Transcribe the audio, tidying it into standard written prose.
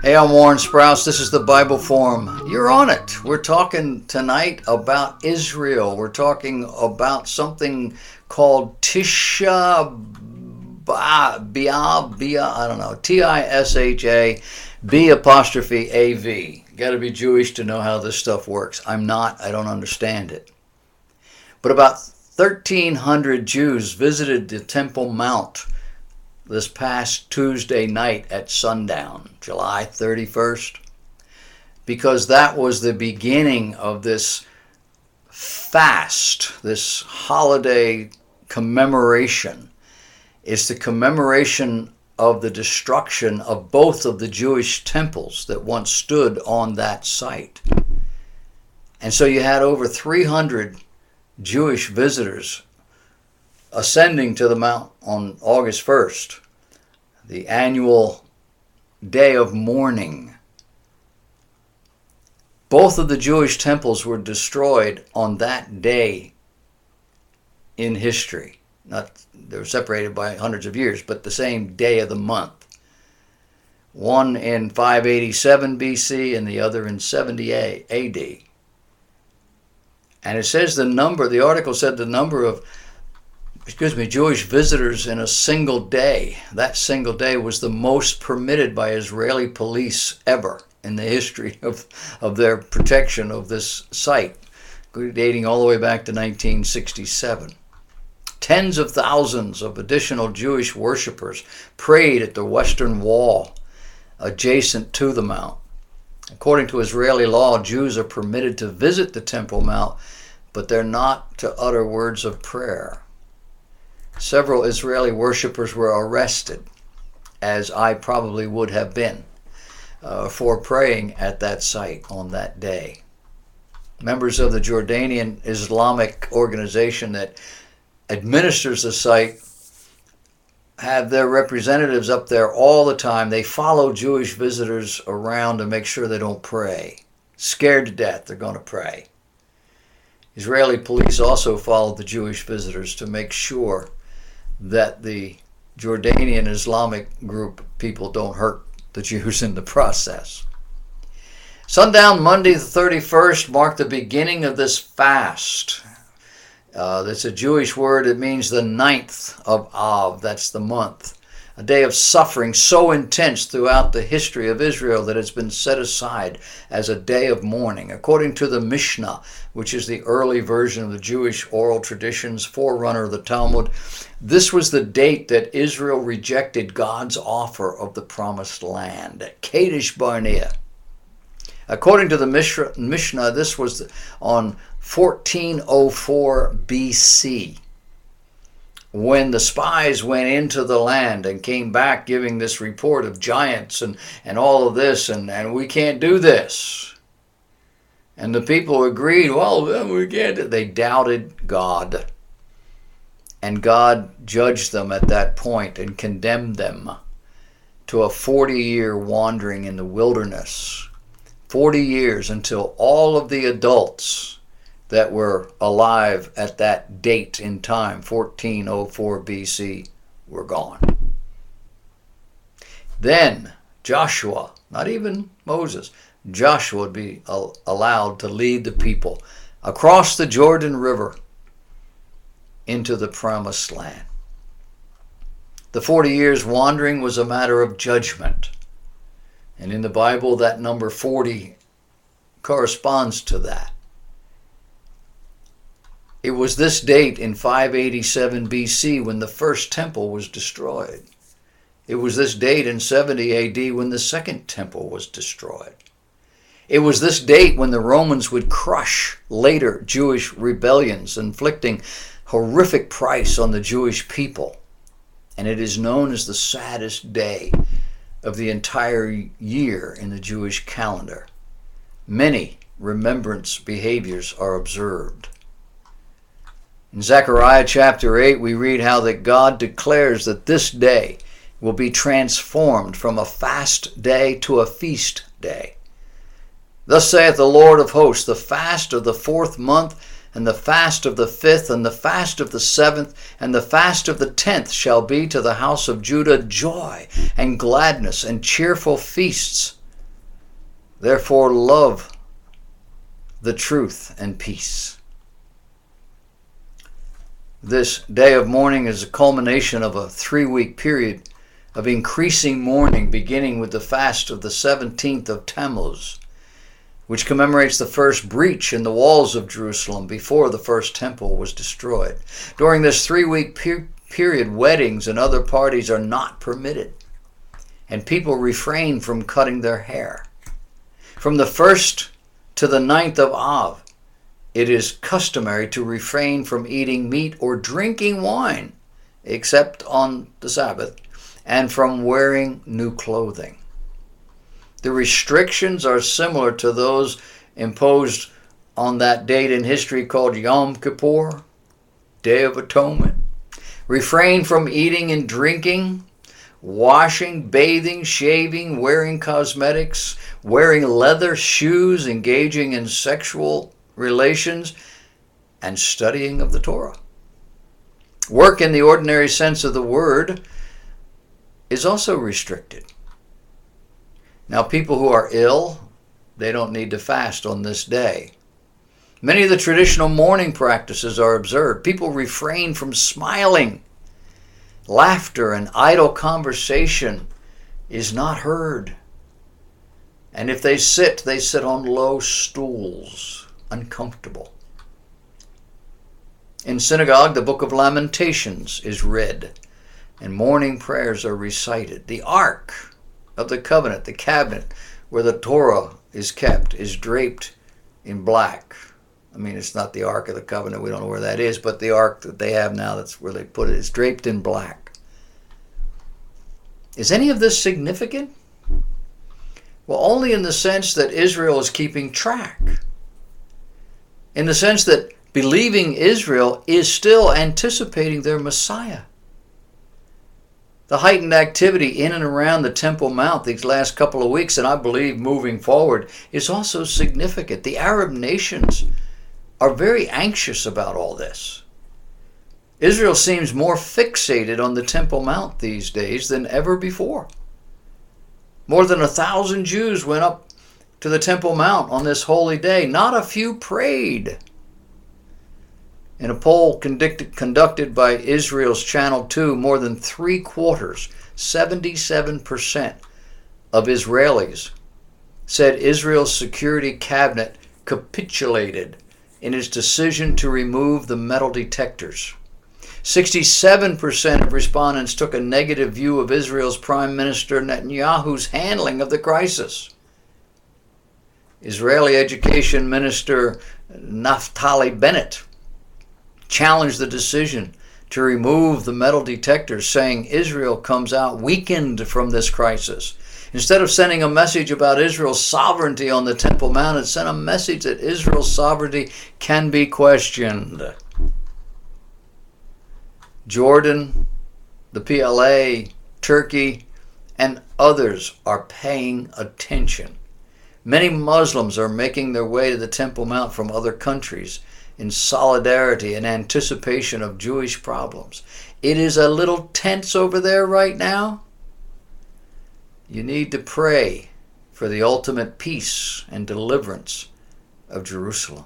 Hey, I'm Warren Sprouse. This is the Bible Forum. You're on it. We're talking tonight about Israel. We're talking about something called Tisha B'Av, I don't know, Tisha B''AV. Got to be Jewish to know how this stuff works. I'm not. I don't understand it. But about 1,300 Jews visited the Temple Mount this past Tuesday night at sundown, July 31st, because that was the beginning of this fast, this holiday commemoration. It's the commemoration of the destruction of both of the Jewish temples that once stood on that site. And so you had over 300 Jewish visitors ascending to the mount on August 1st, the annual day of mourning. Both of the Jewish temples were destroyed on that day in history. They were separated by hundreds of years, but the same day of the month. One in 587 BC and the other in 70 AD. And it says the article said the number of Jewish visitors in a single day. That single day was the most permitted by Israeli police ever in the history of their protection of this site, dating all the way back to 1967. Tens of thousands of additional Jewish worshippers prayed at the Western Wall adjacent to the mount. According to Israeli law, Jews are permitted to visit the Temple Mount, but they're not to utter words of prayer. Several Israeli worshippers were arrested, as I probably would have been, for praying at that site on that day. Members of the Jordanian Islamic organization that administers the site have their representatives up there all the time. They follow Jewish visitors around to make sure they don't pray. Scared to death, they're going to pray. Israeli police also followed the Jewish visitors to make sure that the Jordanian Islamic group people don't hurt the Jews in the process. Sundown Monday the 31st marked the beginning of this fast. That's a Jewish word. It means the 9th of Av. That's the month. A day of suffering so intense throughout the history of Israel that it's been set aside as a day of mourning. According to the Mishnah, which is the early version of the Jewish oral traditions, forerunner of the Talmud, this was the date that Israel rejected God's offer of the promised land at Kadesh Barnea. According to the Mishnah, this was on 1404 BC. When the spies went into the land and came back giving this report of giants and all of this, and we can't do this. And the people agreed, well, we can't. They doubted God. And God judged them at that point and condemned them to a 40-year wandering in the wilderness. 40 years until all of the adults that were alive at that date in time, 1404 BC, were gone. Then Joshua, not even Moses, Joshua would be allowed to lead the people across the Jordan River into the promised land. The 40 years wandering was a matter of judgment. And in the Bible, that number 40 corresponds to that. It was this date in 587 BC when the first temple was destroyed. It was this date in 70 AD when the second temple was destroyed. It was this date when the Romans would crush later Jewish rebellions, inflicting horrific price on the Jewish people. And it is known as the saddest day of the entire year in the Jewish calendar. Many remembrance behaviors are observed. In Zechariah chapter 8, we read how that God declares that this day will be transformed from a fast day to a feast day. Thus saith the Lord of hosts, the fast of the 4th month, and the fast of the 5th, and the fast of the 7th, and the fast of the 10th shall be to the house of Judah joy and gladness and cheerful feasts. Therefore love the truth and peace. This day of mourning is a culmination of a 3-week period of increasing mourning, beginning with the fast of the 17th of Tammuz, which commemorates the first breach in the walls of Jerusalem before the first temple was destroyed. During this 3-week period, weddings and other parties are not permitted, and people refrain from cutting their hair. From the 1st to the 9th of Av, it is customary to refrain from eating meat or drinking wine, except on the Sabbath, and from wearing new clothing. The restrictions are similar to those imposed on that date in history called Yom Kippur, Day of Atonement. Refrain from eating and drinking, washing, bathing, shaving, wearing cosmetics, wearing leather shoes, engaging in sexual relations, and studying of the Torah. Work in the ordinary sense of the word is also restricted. Now, people who are ill, they don't need to fast on this day. Many of the traditional mourning practices are observed. People refrain from smiling. Laughter and idle conversation is not heard. And if they sit on low stools, uncomfortable. In synagogue, the Book of Lamentations is read, and mourning prayers are recited. The Ark of the Covenant, the cabinet where the Torah is kept, is draped in black. I mean, it's not the Ark of the Covenant, we don't know where that is, but the Ark that they have now, that's where they put it, is draped in black. Is any of this significant? Well, only in the sense that Israel is keeping track. In the sense that believing Israel is still anticipating their Messiah. The heightened activity in and around the Temple Mount these last couple of weeks, and I believe moving forward, is also significant. The Arab nations are very anxious about all this. Israel seems more fixated on the Temple Mount these days than ever before. More than 1,000 Jews went up to the Temple Mount on this holy day. Not a few prayed. In a poll conducted by Israel's Channel 2, more than 3/4, 77% of Israelis said Israel's security cabinet capitulated in its decision to remove the metal detectors. 67% of respondents took a negative view of Israel's Prime Minister Netanyahu's handling of the crisis. Israeli Education Minister Naftali Bennett challenged the decision to remove the metal detectors, saying Israel comes out weakened from this crisis. Instead of sending a message about Israel's sovereignty on the Temple Mount, it sent a message that Israel's sovereignty can be questioned. Jordan, the PLA, Turkey, and others are paying attention. Many Muslims are making their way to the Temple Mount from other countries in solidarity and anticipation of Jewish problems. It is a little tense over there right now. You need to pray for the ultimate peace and deliverance of Jerusalem.